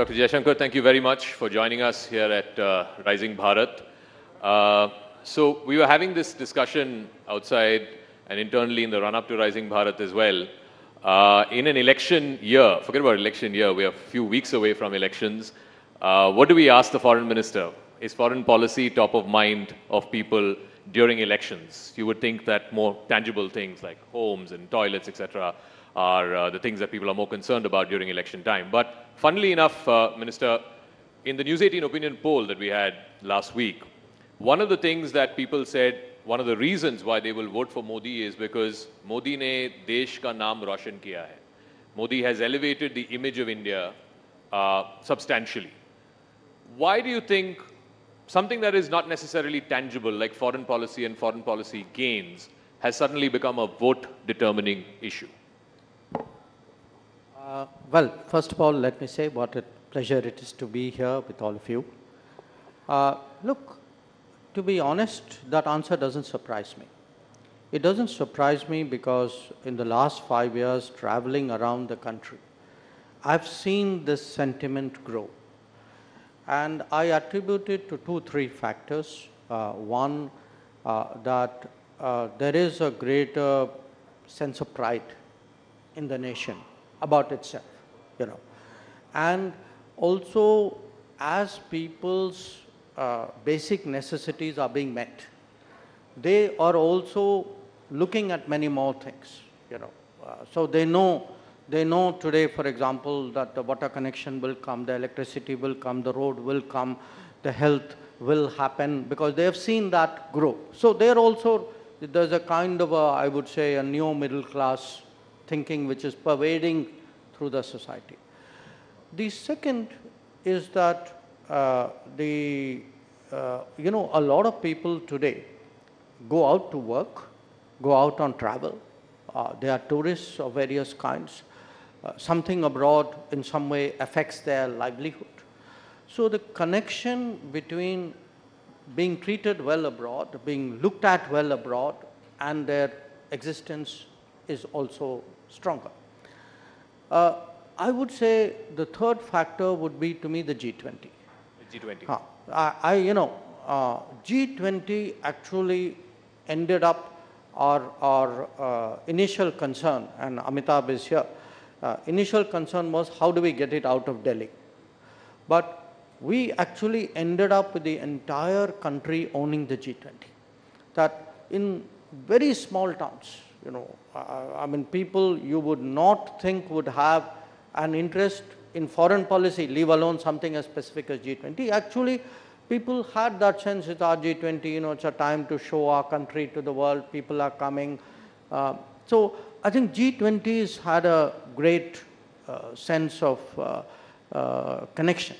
Dr. Jaishankar, thank you very much for joining us here at Rising Bharat. So we were having this discussion outside and internally in the run-up to Rising Bharat as well. In an election year, forget about election year, we are a few weeks away from elections. What do we ask the foreign minister? Is foreign policy top of mind of people during elections? You would think that more tangible things like homes and toilets, etc., are the things that people are more concerned about during election time. But funnily enough, Minister, in the News 18 opinion poll that we had last week, one of the things that people said, one of the reasons why they will vote for Modi is because Modi ne desh ka naam roshan kiya hai. Modi has elevated the image of India substantially. Why do you think something that is not necessarily tangible, like foreign policy and foreign policy gains, has suddenly become a vote-determining issue? Well, first of all, let me say what a pleasure it is to be here with all of you. Look, to be honest, that answer doesn't surprise me. It doesn't surprise me because in the last 5 years, traveling around the country, I've seen this sentiment grow. And I attribute it to 2-3 factors. One, that there is a greater sense of pride in the nation about itself, and also as people's basic necessities are being met, they are also looking at many more things, so they know today, for example, that the water connection will come, the electricity will come, the road will come, the health will happen, because they have seen that grow. So there also, there's a kind of a, I would say, a neo middle class thinking which is pervading through the society. The second is that a lot of people today go out to work, go out on travel. They are tourists of various kinds. Something abroad in some way affects their livelihood. So the connection between being treated well abroad, being looked at well abroad, and their existence is also stronger. I would say the third factor would be, to me, the G20. The G20. G20 actually ended up our initial concern, and Amitabh is here. Initial concern was how do we get it out of Delhi? But we actually ended up with the entire country owning the G20. That in very small towns, people you would not think would have an interest in foreign policy, leave alone something as specific as G20. Actually, people had that sense, it's our G20, it's a time to show our country to the world, people are coming. So I think G20 has had a great sense of connection.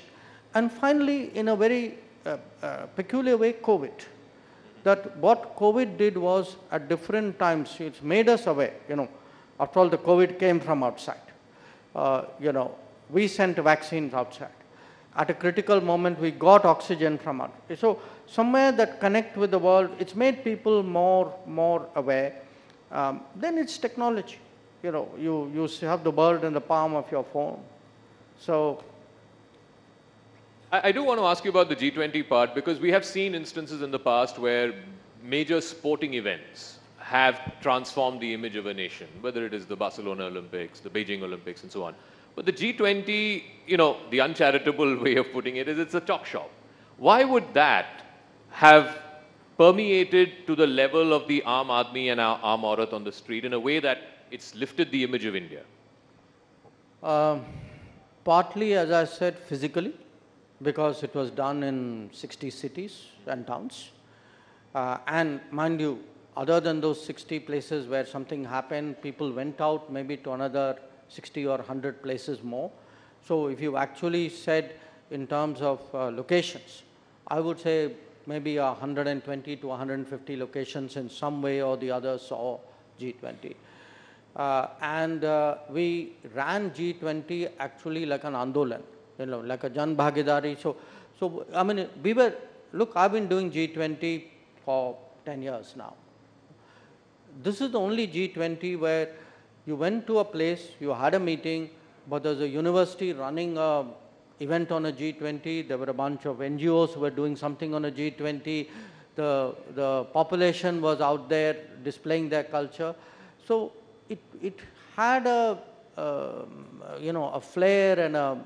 And finally, in a very peculiar way, COVID. That what COVID did was, at different times, it's made us aware, after all, the COVID came from outside. We sent vaccines outside. At a critical moment, we got oxygen from outside. So somewhere that connect with the world, it's made people more aware. Then it's technology. You have the world in the palm of your phone. So I do want to ask you about the G20 part, because we have seen instances in the past where major sporting events have transformed the image of a nation, whether it is the Barcelona Olympics, the Beijing Olympics, and so on. But the G20, the uncharitable way of putting it is it's a talk shop. Why would that have permeated to the level of the Aam Aadmi and our Aam Aurat on the street in a way that it's lifted the image of India? Partly, as I said, physically, because it was done in 60 cities and towns. And mind you, other than those 60 places where something happened, people went out maybe to another 60 or 100 places more. So if you actually said in terms of locations, I would say maybe 120 to 150 locations in some way or the other saw G20. And we ran G20 actually like an Andolan, like a Jan Bhagidari. So I mean, look, I've been doing G20 for 10 years now. This is the only G20 where you went to a place, you had a meeting, but there's a university running a event on a G20. There were a bunch of NGOs who were doing something on a G20. The population was out there displaying their culture. So it had a, a flair and a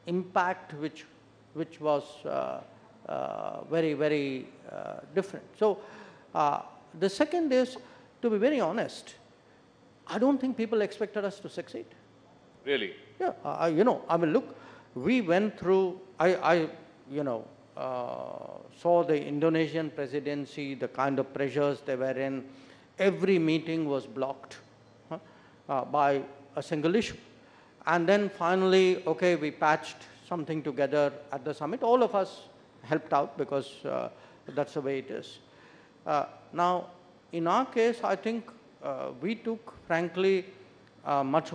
impact which was very, very different. So the second is, to be very honest, I don't think people expected us to succeed. Really? Yeah, I mean, look, we went through, saw the Indonesian presidency, the kind of pressures they were in. Every meeting was blocked by a single issue. And then finally, okay, we patched something together at the summit. All of us helped out because that's the way it is. Now, in our case, I think we took, frankly, much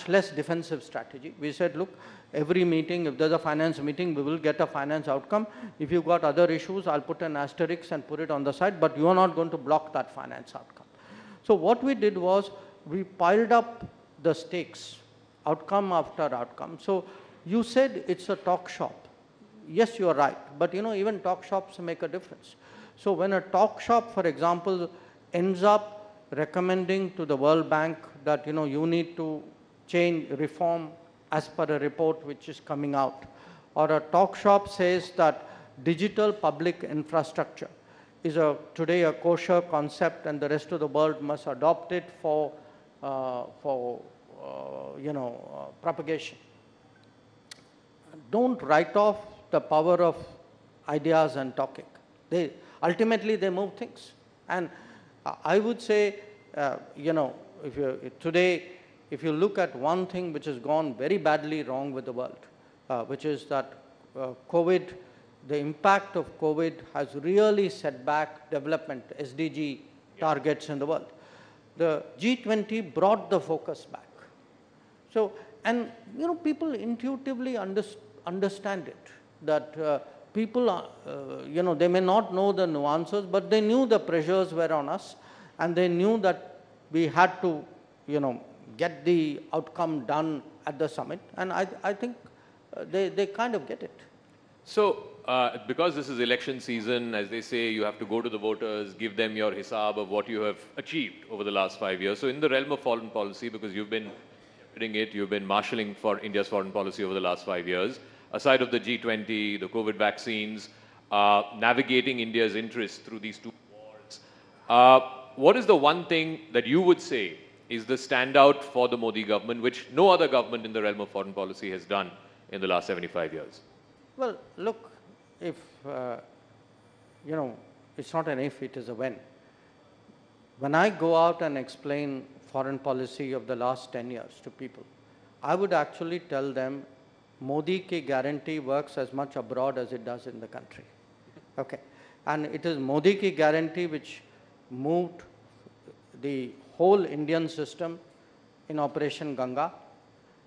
less defensive strategy. We said, look, every meeting, if there's a finance meeting, we will get a finance outcome. If you've got other issues, I'll put an asterisk and put it on the side, but you are not going to block that finance outcome. So what we did was, we piled up the stakes, outcome after outcome. So you said it's a talk shop. Yes, you are right, but even talk shops make a difference. So when a talk shop, for example, ends up recommending to the World Bank that you need to change, reform as per a report which is coming out, or a talk shop says that digital public infrastructure is today a kosher concept and the rest of the world must adopt it for propagation. Don't write off the power of ideas and talking. Ultimately they move things. And I would say, if you look at one thing which has gone very badly wrong with the world, which is that COVID, the impact of COVID has really set back development, SDG targets in the world. The G20 brought the focus back. So, and people intuitively understand it, that people, they may not know the nuances, but they knew the pressures were on us, and they knew that we had to, get the outcome done at the summit, and I think they kind of get it. So, because this is election season, as they say, you have to go to the voters, give them your hisab of what you have achieved over the last 5 years. So in the realm of foreign policy, because you've been doing it, you've been marshalling for India's foreign policy over the last 5 years, aside of the G20, the COVID vaccines, navigating India's interests through these two wars, what is the one thing that you would say is the standout for the Modi government, which no other government in the realm of foreign policy has done in the last 75 years? Well, look, if, it's not an if, it is a when. When I go out and explain foreign policy of the last 10 years to people, I would actually tell them Modi ki guarantee works as much abroad as it does in the country. Okay. And it is Modi ki guarantee which moved the whole Indian system in Operation Ganga,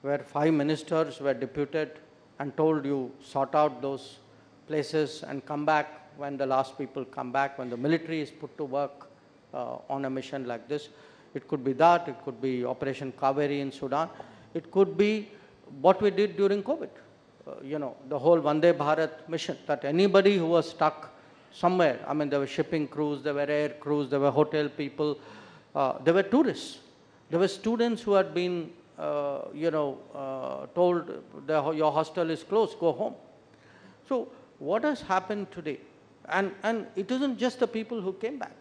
where 5 ministers were deputed and told you sort out those places and come back when the last people come back, when the military is put to work on a mission like this. It could be that, it could be Operation Kaveri in Sudan, it could be what we did during COVID, the whole Vande Bharat mission, that anybody who was stuck somewhere, I mean, there were shipping crews, there were air crews, there were hotel people, there were tourists, there were students who had been told your hostel is closed, go home. So what has happened today? And it isn't just the people who came back.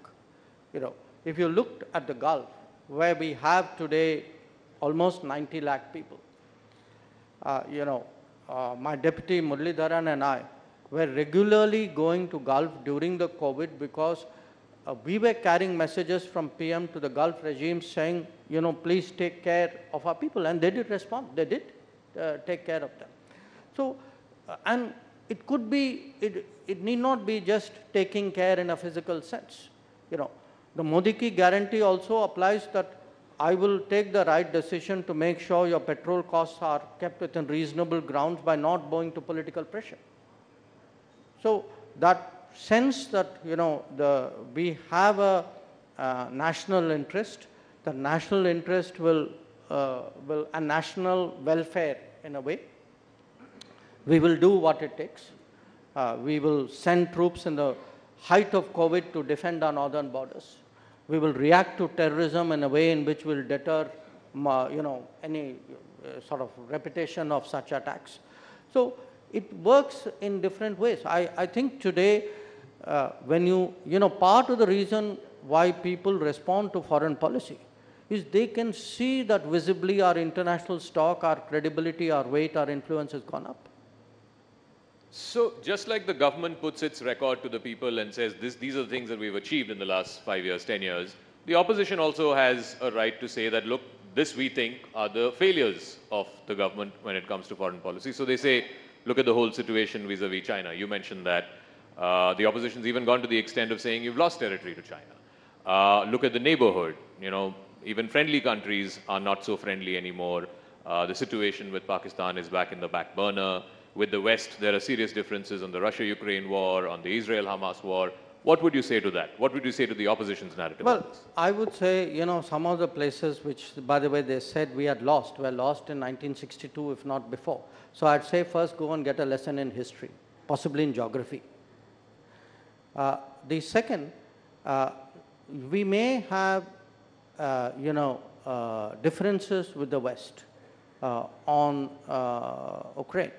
If you looked at the Gulf, where we have today almost 90 lakh people, my deputy Muralidharan and I were regularly going to Gulf during the COVID because we were carrying messages from PM to the Gulf regime saying, please take care of our people. And they did respond. They did take care of them. So, and it could be, it need not be just taking care in a physical sense. The Modi ki guarantee also applies that I will take the right decision to make sure your petrol costs are kept within reasonable grounds by not bowing to political pressure. So that sense that, we have a national interest, the national interest will and national welfare in a way, We will do what it takes. We will send troops in the height of COVID to defend our northern borders. We will react to terrorism in a way in which will deter, any sort of repetition of such attacks. So it works in different ways. I think today, when part of the reason why people respond to foreign policy is they can see that visibly our international stock, our credibility, our weight, our influence has gone up. So just like the government puts its record to the people and says these are the things that we've achieved in the last 5 years, 10 years, the opposition also has a right to say that, look, this we think are the failures of the government when it comes to foreign policy. So they say, look at the whole situation vis-a-vis China. You mentioned that. The opposition's even gone to the extent of saying you've lost territory to China. Look at the neighborhood. Even friendly countries are not so friendly anymore. The situation with Pakistan is back in the back burner. With the West, there are serious differences on the Russia-Ukraine war, on the Israel-Hamas war. What would you say to that? What would you say to the opposition's narrative? Well, I would say, some of the places which, by the way, they said we had lost, were lost in 1962, if not before. So I'd say first go and get a lesson in history, possibly in geography. The second, we may have, differences with the West on Ukraine.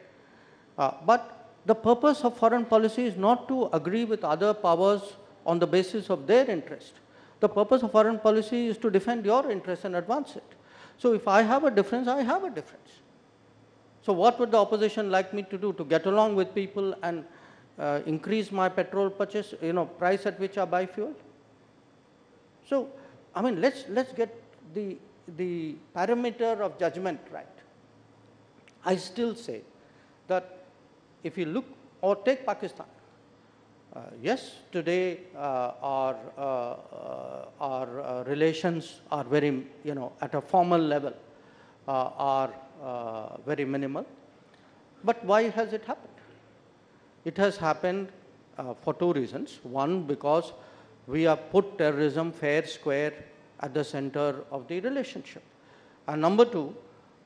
But the purpose of foreign policy is not to agree with other powers on the basis of their interest. The purpose of foreign policy is to defend your interest and advance it. So if I have a difference, I have a difference. So what would the opposition like me to do? To get along with people and increase my petrol purchase, price at which I buy fuel? So, let's get the parameter of judgment right. I still say that if you look, or take Pakistan, yes, today our relations are very, at a formal level, are very minimal. But why has it happened? It has happened for two reasons. One, because we have put terrorism fair square at the center of the relationship. And number two,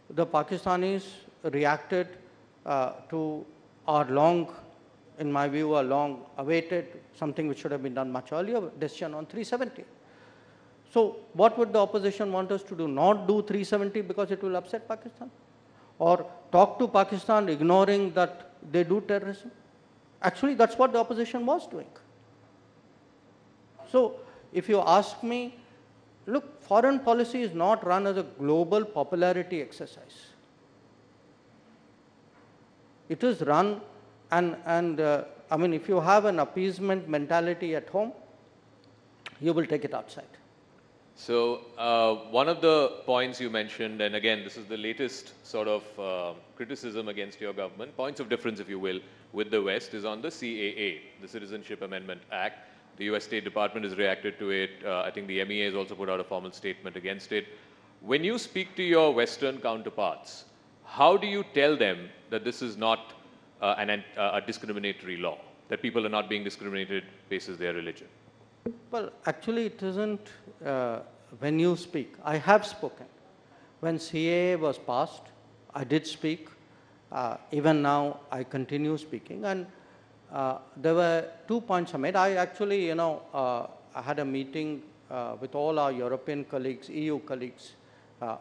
the Pakistanis reacted to our in my view, a long awaited, something which should have been done much earlier, decision on 370. So what would the opposition want us to do? Not do 370 because it will upset Pakistan? Or talk to Pakistan ignoring that they do terrorism? Actually, that's what the opposition was doing. So if you ask me, look, foreign policy is not run as a global popularity exercise. It is run, if you have an appeasement mentality at home, you will take it outside. So one of the points you mentioned, and again, this is the latest sort of criticism against your government, points of difference, if you will, with the West, is on the CAA, the Citizenship Amendment Act. The US State Department has reacted to it. I think the MEA has also put out a formal statement against it. When you speak to your Western counterparts, how do you tell them that this is not a discriminatory law, that people are not being discriminated basis their religion? Well, actually, it isn't when you speak. I have spoken. When CAA was passed, I did speak. Even now, I continue speaking. And there were 2 points I made. I actually, I had a meeting with all our European colleagues, EU colleagues.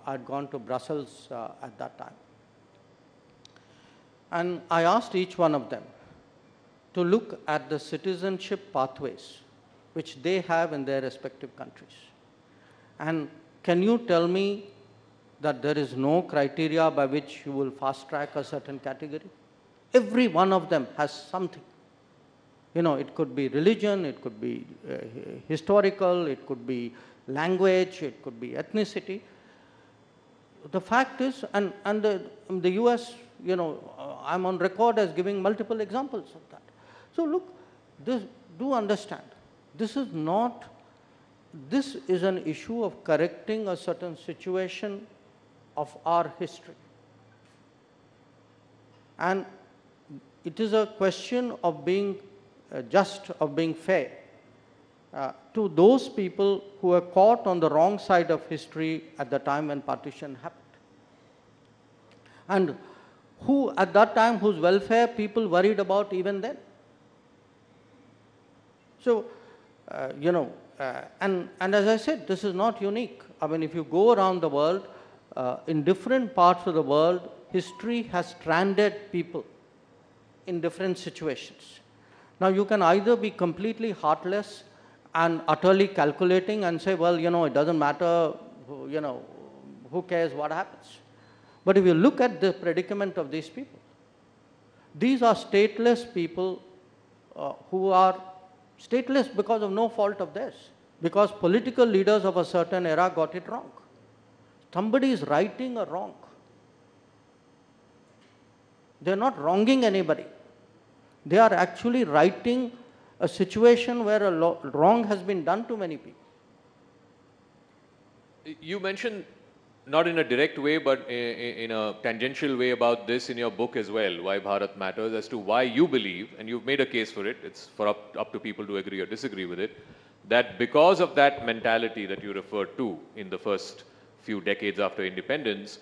I'd gone to Brussels at that time. And I asked each one of them to look at the citizenship pathways which they have in their respective countries. And can you tell me that there is no criteria by which you will fast track a certain category? Every one of them has something. It could be religion, it could be historical, it could be language, it could be ethnicity. The fact is, and the US, I'm on record as giving multiple examples of that. So look, do understand, this is an issue of correcting a certain situation of our history. And it is a question of being just, of being fair to those people who were caught on the wrong side of history at the time when partition happened. And who at that time, whose welfare people worried about even then. So, and as I said, this is not unique. I mean, if you go around the world, in different parts of the world, history has stranded people in different situations. Now, you can either be completely heartless and utterly calculating and say, well, it doesn't matter, who cares what happens. But if you look at the predicament of these people, these are stateless people who are stateless because of no fault of theirs, because political leaders of a certain era got it wrong. Somebody is righting a wrong. They are not wronging anybody. They are actually righting a situation where a wrong has been done to many people. You mentioned, not in a direct way, but in a tangential way about this in your book as well, Why Bharat Matters, as to why you believe, and you've made a case for it, it's for up to people to agree or disagree with it, that because of that mentality that you referred to in the first few decades after independence,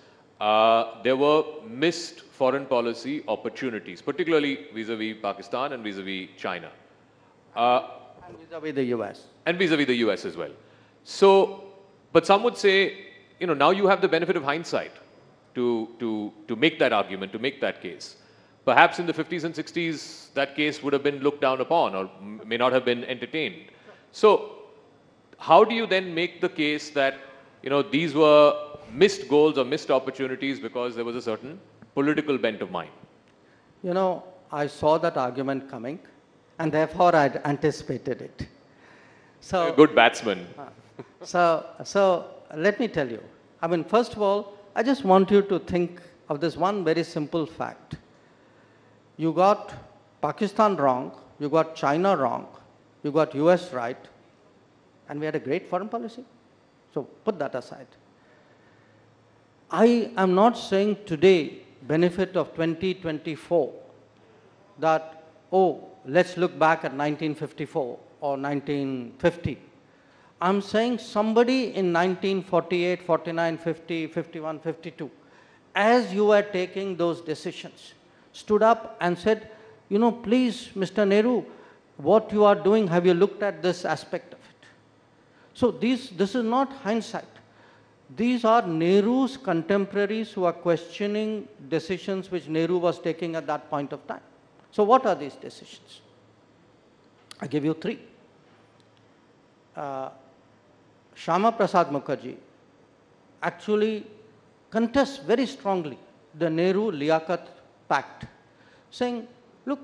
there were missed foreign policy opportunities, particularly vis-a-vis Pakistan and vis-a-vis China. And vis-a-vis the US. And vis-a-vis the US as well. So, but some would say, now you have the benefit of hindsight to make that argument, to make that case. Perhaps in the 50s and 60s, that case would have been looked down upon or may not have been entertained. So, how do you then make the case that, these were missed goals or missed opportunities because there was a certain political bent of mind? I saw that argument coming, and therefore I anticipated it. So, a good batsman. So let me tell you. I mean, first of all, I just want you to think of this one very simple fact. You got Pakistan wrong, you got China wrong, you got US right, and we had a great foreign policy. So put that aside. I am not saying today, benefit of 2024, that, let's look back at 1954 or 1950. I'm saying somebody in 1948, 49, 50, 51, 52, as you were taking those decisions, stood up and said, please, Mr. Nehru, what you are doing, have you looked at this aspect of it? So this is not hindsight. These are Nehru's contemporaries who are questioning decisions which Nehru was taking at that point of time. So what are these decisions? I give you three. Shyama Prasad Mukherjee actually contests very strongly the Nehru-Liaquat Pact, saying, look,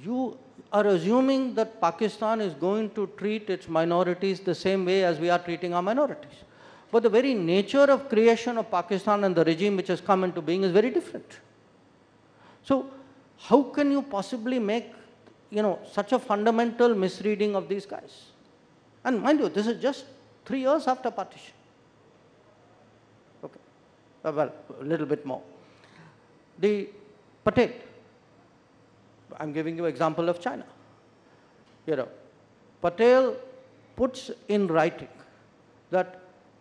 you are assuming that Pakistan is going to treat its minorities the same way as we are treating our minorities. But the very nature of creation of Pakistan and the regime which has come into being is very different. So how can you possibly make, such a fundamental misreading of these guys? And mind you, this is just 3 years after partition. Okay. Well, a little bit more. The Patel, I'm giving you an example of China. Patel puts in writing that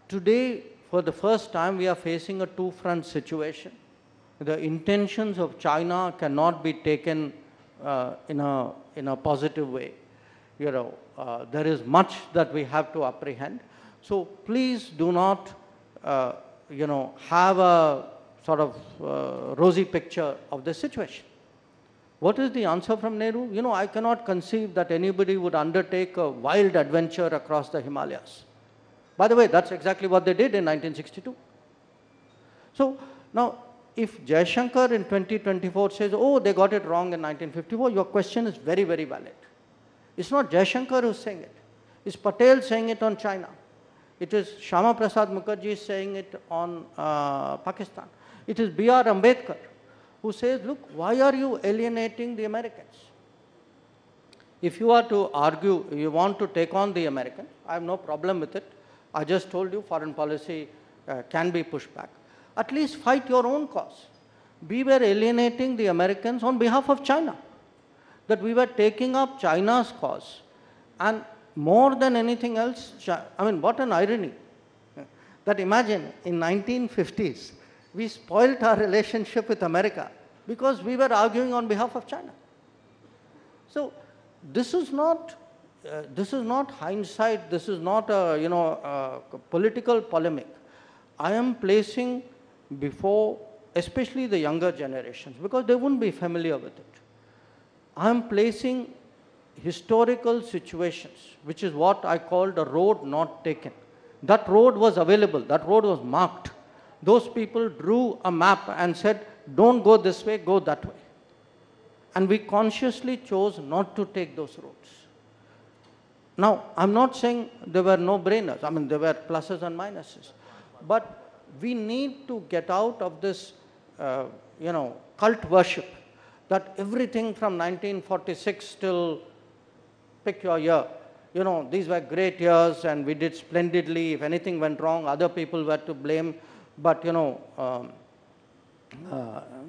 today, for the first time, we are facing a two-front situation. The intentions of China cannot be taken in a positive way. There is much that we have to apprehend. So please do not, have a sort of rosy picture of the situation. What is the answer from Nehru? I cannot conceive that anybody would undertake a wild adventure across the Himalayas. By the way, that's exactly what they did in 1962. So now, if Jaishankar in 2024 says, they got it wrong in 1954, your question is very, very valid. It's not Jaishankar who's saying it. It's Patel saying it on China. It is Shyama Prasad Mukherjee saying it on Pakistan. It is B.R. Ambedkar who says, look, why are you alienating the Americans? If you are to argue, you want to take on the Americans, I have no problem with it. I just told you foreign policy can be pushed back. At least fight your own cause. We were alienating the Americans on behalf of China. That we were taking up China's cause. And more than anything else, what an irony. That imagine, in 1950s, we spoilt our relationship with America because we were arguing on behalf of China. So this is not hindsight, this is not a political polemic. I am placing before, especially the younger generations, because they wouldn't be familiar with it. I am placing historical situations, which is what I called a road not taken. That road was available, that road was marked. Those people drew a map and said, don't go this way, go that way. And we consciously chose not to take those roads. Now, I'm not saying there were no-brainers. I mean, there were pluses and minuses. But we need to get out of this, cult worship that everything from 1946 till pick your year, these were great years and we did splendidly. If anything went wrong, other people were to blame. But,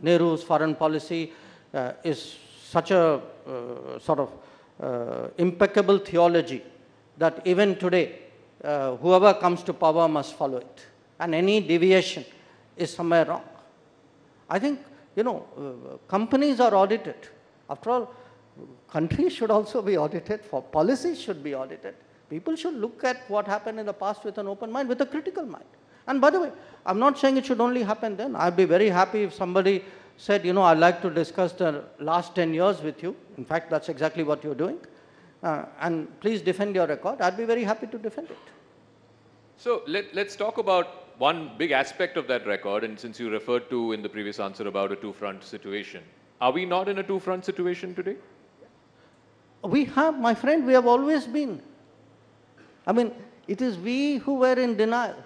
Nehru's foreign policy is such a impeccable theology that even today, whoever comes to power must follow it. And any deviation is somewhere wrong. I think, companies are audited. After all, countries should also be audited, for policies should be audited. People should look at what happened in the past with an open mind, with a critical mind. And by the way, I'm not saying it should only happen then. I'd be very happy if somebody said, I'd like to discuss the last 10 years with you. In fact, that's exactly what you're doing. And please defend your record. I'd be very happy to defend it. So let's talk about one big aspect of that record, and since you referred to in the previous answer about a two-front situation. Are we not in a two-front situation today? We have, my friend, we have always been. I mean, it is we who were in denial.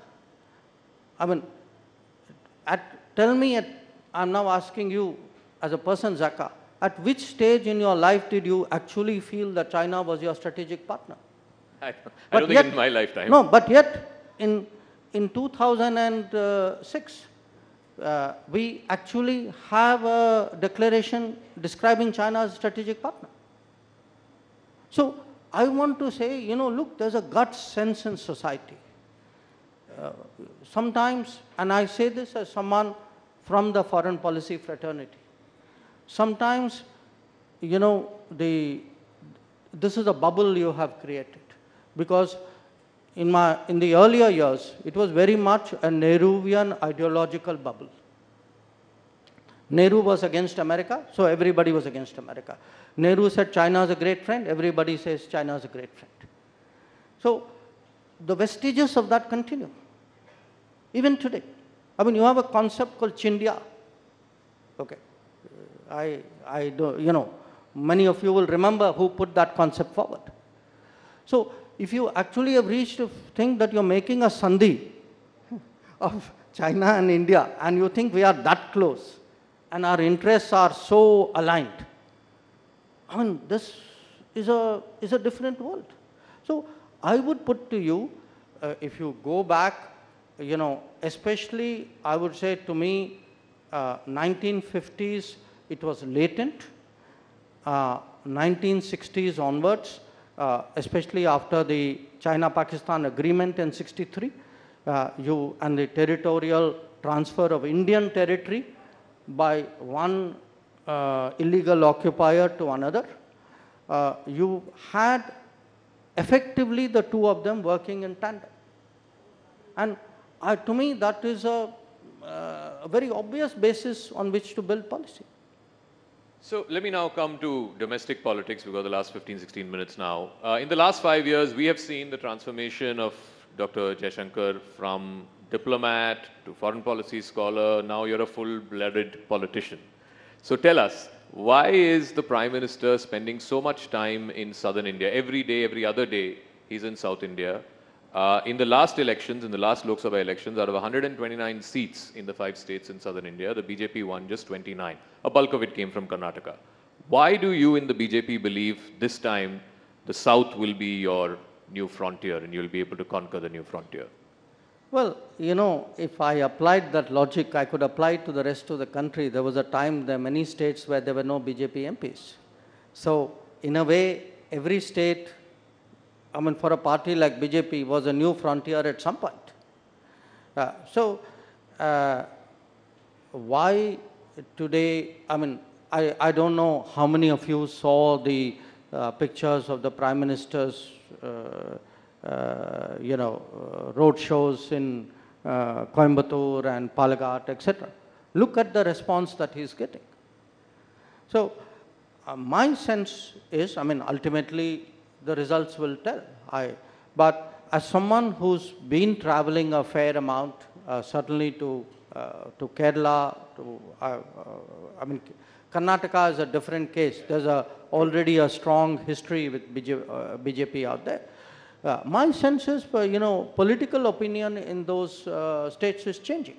I mean, tell me, I'm now asking you as a person, Zaka, at which stage in your life did you actually feel that China was your strategic partner? I don't think in my lifetime. No, but yet in 2006, we actually have a declaration describing China as a strategic partner. So I want to say, look, there's a gut sense in society. Sometimes, and I say this as someone from the foreign policy fraternity, sometimes, this is a bubble you have created. Because in the earlier years, it was very much a Nehruvian ideological bubble. Nehru was against America, so everybody was against America. Nehru said China is a great friend, everybody says China is a great friend. So the vestiges of that continue, even today. I mean, you have a concept called Chindia. Okay. I don't, many of you will remember who put that concept forward. So if you actually have reached to think that you're making a sandhi of China and India, and you think we are that close, and our interests are so aligned, I mean, this is a different world. So I would put to you, if you go back, especially I would say to me, 1950s, it was latent. 1960s onwards, especially after the China-Pakistan agreement in 63, and the territorial transfer of Indian territory by one illegal occupier to another, you had effectively the two of them working in tandem. And to me, that is a very obvious basis on which to build policy. So let me now come to domestic politics. We've got the last 15, 16 minutes now. In the last 5 years, we have seen the transformation of Dr. Jaishankar from diplomat to foreign policy scholar. Now you're a full-blooded politician. So tell us, why is the Prime Minister spending so much time in southern India? Every day, every other day, he's in South India. In the last elections, in the last Lok Sabha elections, out of 129 seats in the 5 states in southern India, the BJP won just 29. A bulk of it came from Karnataka. Why do you in the BJP believe this time the South will be your new frontier and you'll be able to conquer the new frontier? Well, if I applied that logic, I could apply it to the rest of the country. There was a time, there were many states where there were no BJP MPs. So, in a way, every state, I mean, for a party like BJP, was a new frontier at some point. Why today, I mean, I don't know how many of you saw the pictures of the Prime Minister's, road shows in Coimbatore and Palakkad, etc. Look at the response that he's getting. So, my sense is, I mean, ultimately the results will tell. But as someone who's been traveling a fair amount, certainly to Kerala, I mean, Karnataka is a different case. There's already a strong history with BJP out there. My sense is, political opinion in those states is changing.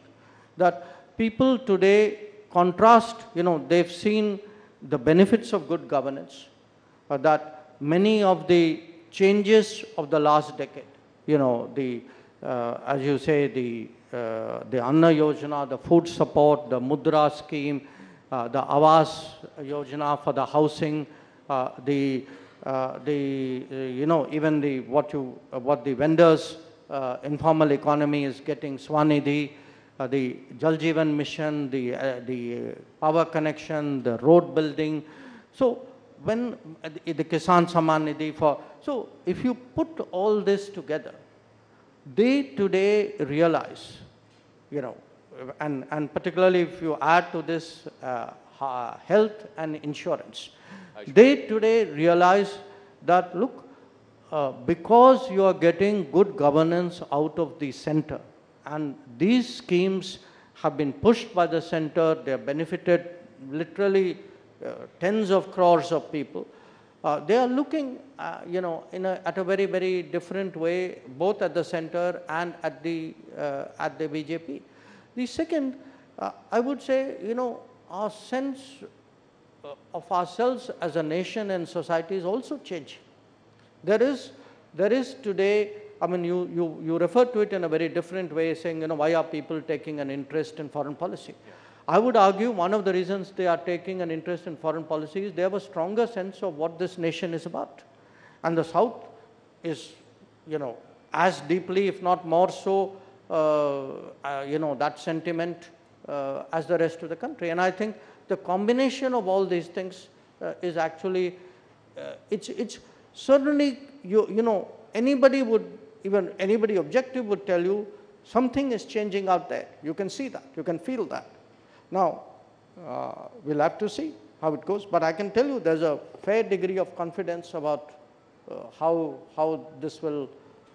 That people today contrast, they've seen the benefits of good governance, that many of the changes of the last decade, as you say, the Anna Yojana, the food support, the Mudra scheme, the Awas Yojana for the housing, even what the vendors, informal economy is getting, Svanidhi, the Jal Jeevan mission, the power connection, the road building. So when the Kisan Samman Nidhi so if you put all this together, they today realize, and particularly if you add to this health and insurance, they today realize that, look, because you are getting good governance out of the center, and these schemes have been pushed by the center, they have benefited literally tens of crores of people. They are looking, at a very, very different way, both at the center and at the BJP. The second, I would say, our sense of ourselves as a nation and society is also changing. There is today, I mean, you refer to it in a very different way, saying, why are people taking an interest in foreign policy? I would argue one of the reasons they are taking an interest in foreign policy is they have a stronger sense of what this nation is about. And the South is, as deeply, if not more so, that sentiment as the rest of the country. And I think the combination of all these things is actually, it's certainly, anybody objective would tell you something is changing out there. You can see that, you can feel that. Now, we'll have to see how it goes, but I can tell you there's a fair degree of confidence about how this will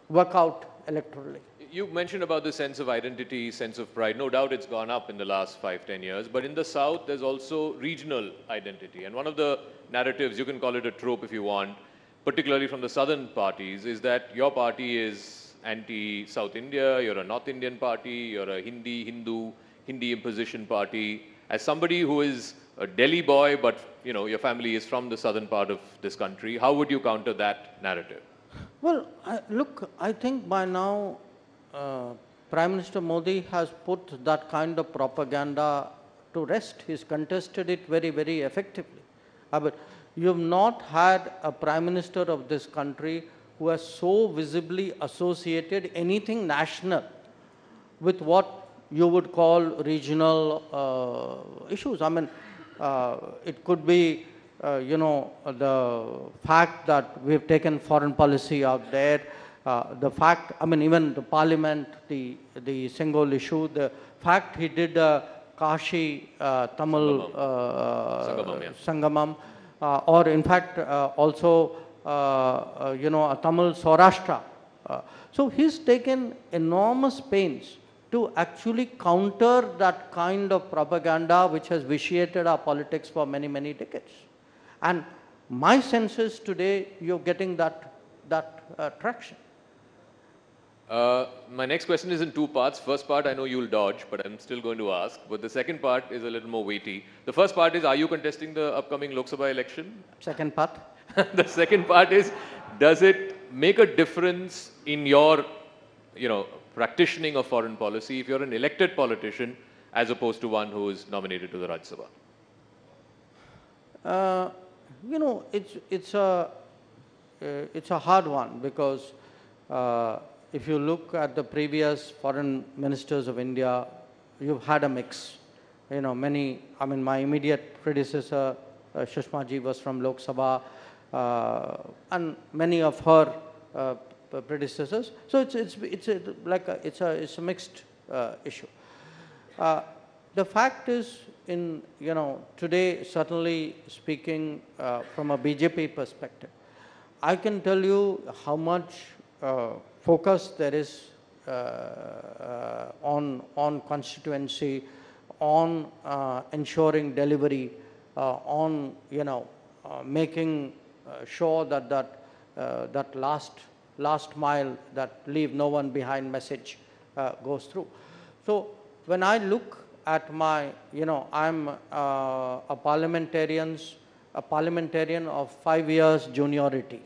work out electorally. You mentioned about the sense of identity, sense of pride. No doubt it's gone up in the last 5-10 years, but in the South, there's also regional identity. And one of the narratives, you can call it a trope if you want, particularly from the southern parties, is that your party is anti-South India, you're a North Indian party, you're a Hindu imposition party. As somebody who is a Delhi boy, but your family is from the southern part of this country, how would you counter that narrative? Well, look, I think by now, Prime Minister Modi has put that kind of propaganda to rest. He's contested it very, very effectively. But you have not had a Prime Minister of this country who has so visibly associated anything national with what you would call regional issues. I mean, it could be, the fact that we've taken foreign policy out there, the fact, I mean, even the parliament, the single issue, the fact he did Kashi Tamil Sangamam, or in fact also, a Tamil Saurashtra. So he's taken enormous pains to actually counter that kind of propaganda which has vitiated our politics for many, many decades. And my sense is today you're getting that traction. My next question is in two parts. First part, I know you'll dodge, but I'm still going to ask. But the second part is a little more weighty. The first part is, are you contesting the upcoming Lok Sabha election? Second part? The second part is, does it make a difference in your, practicing of foreign policy if you're an elected politician as opposed to one who is nominated to the Rajya Sabha? It's a hard one because if you look at the previous foreign ministers of India, you've had a mix. many, I mean, my immediate predecessor, Sushma ji, was from Lok Sabha, and many of her predecessors. So it's a mixed issue. The fact is, today, certainly speaking from a BJP perspective, I can tell you how much focus there is on constituency, on ensuring delivery, on making sure that last mile, that leave no one behind message goes through. So when I look at my, I'm a parliamentarian of 5 years juniority.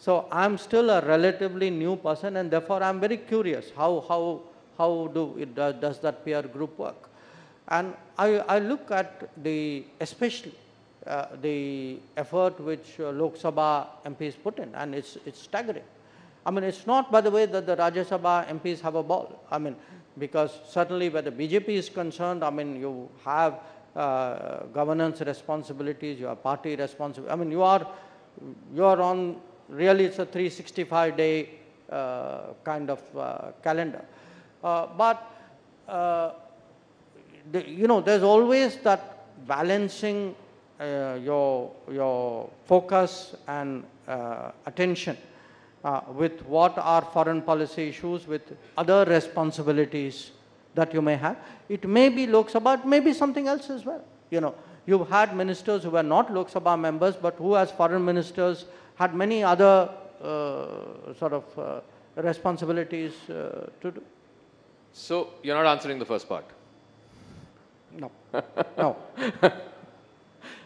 So I'm still a relatively new person, and therefore I'm very curious how does that peer group work. And I look at especially the effort which Lok Sabha MPs put in, and it's staggering. I mean, it's not, by the way, that the Rajya Sabha MPs have a ball. I mean, because certainly where the BJP is concerned, I mean, you have governance responsibilities, you have party responsibilities. I mean, you are on, really it's a 365-day kind of calendar. But there's always that balancing your focus and attention with what are foreign policy issues, with other responsibilities that you may have. It may be Lok Sabha, it may be something else as well. You've had ministers who were not Lok Sabha members, but who as foreign ministers had many other sort of responsibilities to do. So you're not answering the first part? No. No.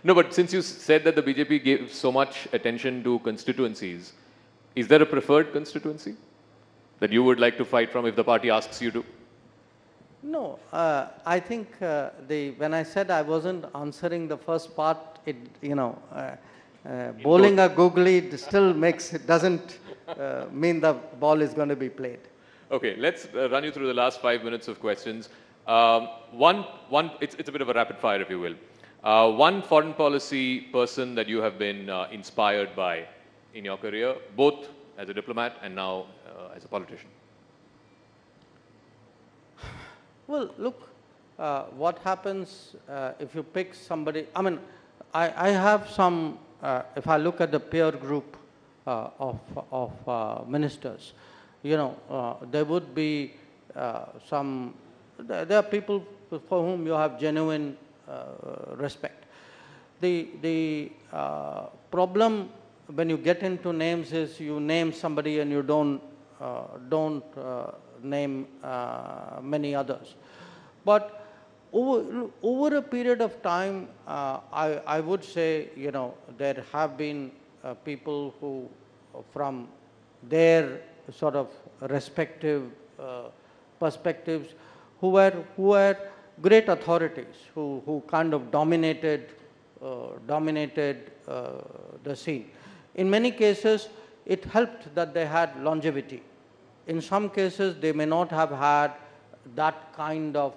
No, but since you said that the BJP gave so much attention to constituencies, is there a preferred constituency that you would like to fight from if the party asks you to? No, I think when I said I wasn't answering the first part, bowling a googly still doesn't mean the ball is going to be played. Okay, let's run you through the last 5 minutes of questions. It's a bit of a rapid fire, if you will. One foreign policy person that you have been inspired by in your career, both as a diplomat and now as a politician? Well, look, what happens if you pick somebody, I mean, I have some, if I look at the peer group of ministers, there would be there are people for whom you have genuine respect. The problem when you get into names is you name somebody and you don't name many others. But over a period of time, I would say, there have been people who, from their sort of respective perspectives, who were great authorities, who kind of dominated the scene. In many cases, it helped that they had longevity. In some cases, they may not have had that kind of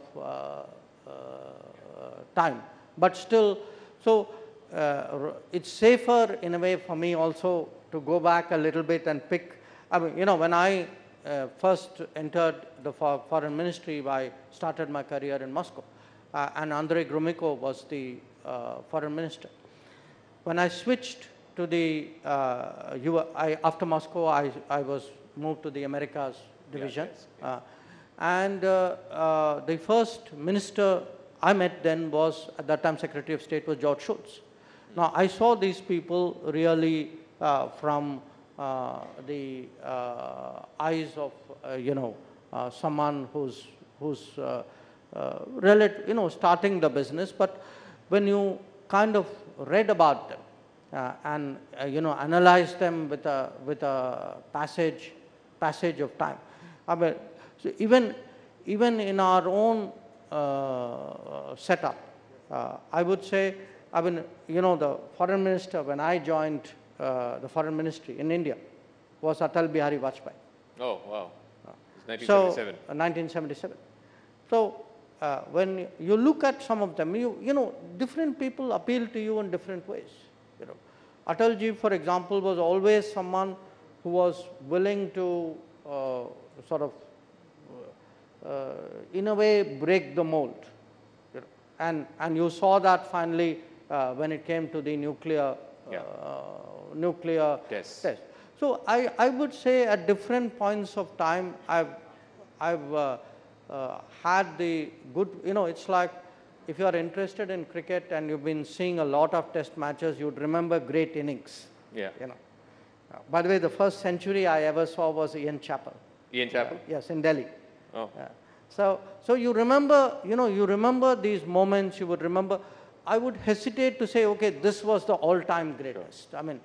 time. But still, so it's safer in a way for me also to go back a little bit and pick. I mean, when I first entered the foreign ministry, I started my career in Moscow, and Andrei Gromyko was the foreign minister. When I switched to the after Moscow, I was moved to the Americas division, and the first minister I met then was, at that time, Secretary of State was George Shultz. Now, I saw these people really from the eyes of someone who's starting the business. But when you kind of read about them and analyzed them with a passage of time, I mean, so even in our own setup, I would say, I mean, the foreign minister, when I joined the foreign ministry in India, was Atal Bihari Vajpayee. Oh, wow. 1977. So, 1977. So, when you look at some of them, you know, different people appeal to you in different ways. You know, Atalji, for example, was always someone who was willing to sort of, in a way, break the mold. You know, and you saw that finally when it came to the nuclear test. So I would say at different points of time, I've had the good, you know, it's like if you are interested in cricket and you've been seeing a lot of test matches, you'd remember great innings. Yeah. You know. By the way, the first century I ever saw was Ian Chappell. Ian Chappell? Yes, in Delhi. Oh. So you remember, you know, you remember these moments, you would remember. I would hesitate to say, okay, this was the all-time greatest. Sure. I mean,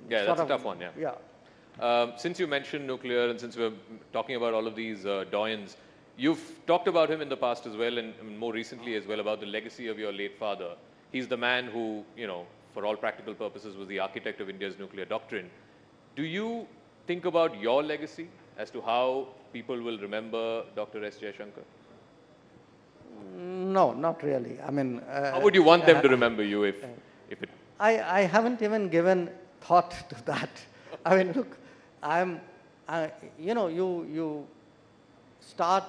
yeah, that's a tough one, yeah. Yeah. Since you mentioned nuclear and since we're talking about all of these doyens, you've talked about him in the past as well and more recently as well about the legacy of your late father. He's the man who, you know, for all practical purposes was the architect of India's nuclear doctrine. Do you think about your legacy as to how people will remember Dr. S Jaishankar? No, not really. I mean... how would you want them to remember you if it... I haven't even given thought to that. I mean, look, you know, you start,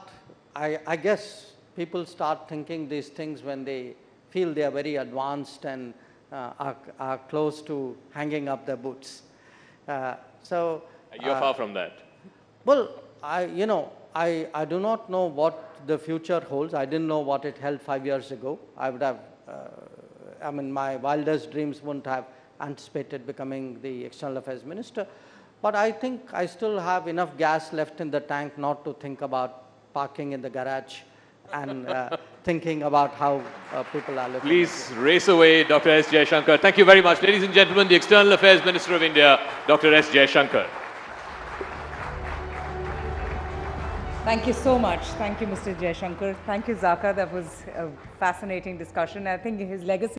I guess people start thinking these things when they feel they are very advanced and are close to hanging up their boots. So you're far from that. Well, you know, I do not know what the future holds. I didn't know what it held 5 years ago. I would have, I mean, my wildest dreams wouldn't have anticipated becoming the External Affairs Minister. But I think I still have enough gas left in the tank not to think about parking in the garage and thinking about how people are looking. Please race away, Dr. S Jaishankar. Thank you very much. Ladies and gentlemen, the External Affairs Minister of India, Dr. S Jaishankar. Thank you so much. Thank you, Mr. Jaishankar. Thank you, Zaka. That was a fascinating discussion. I think his legacy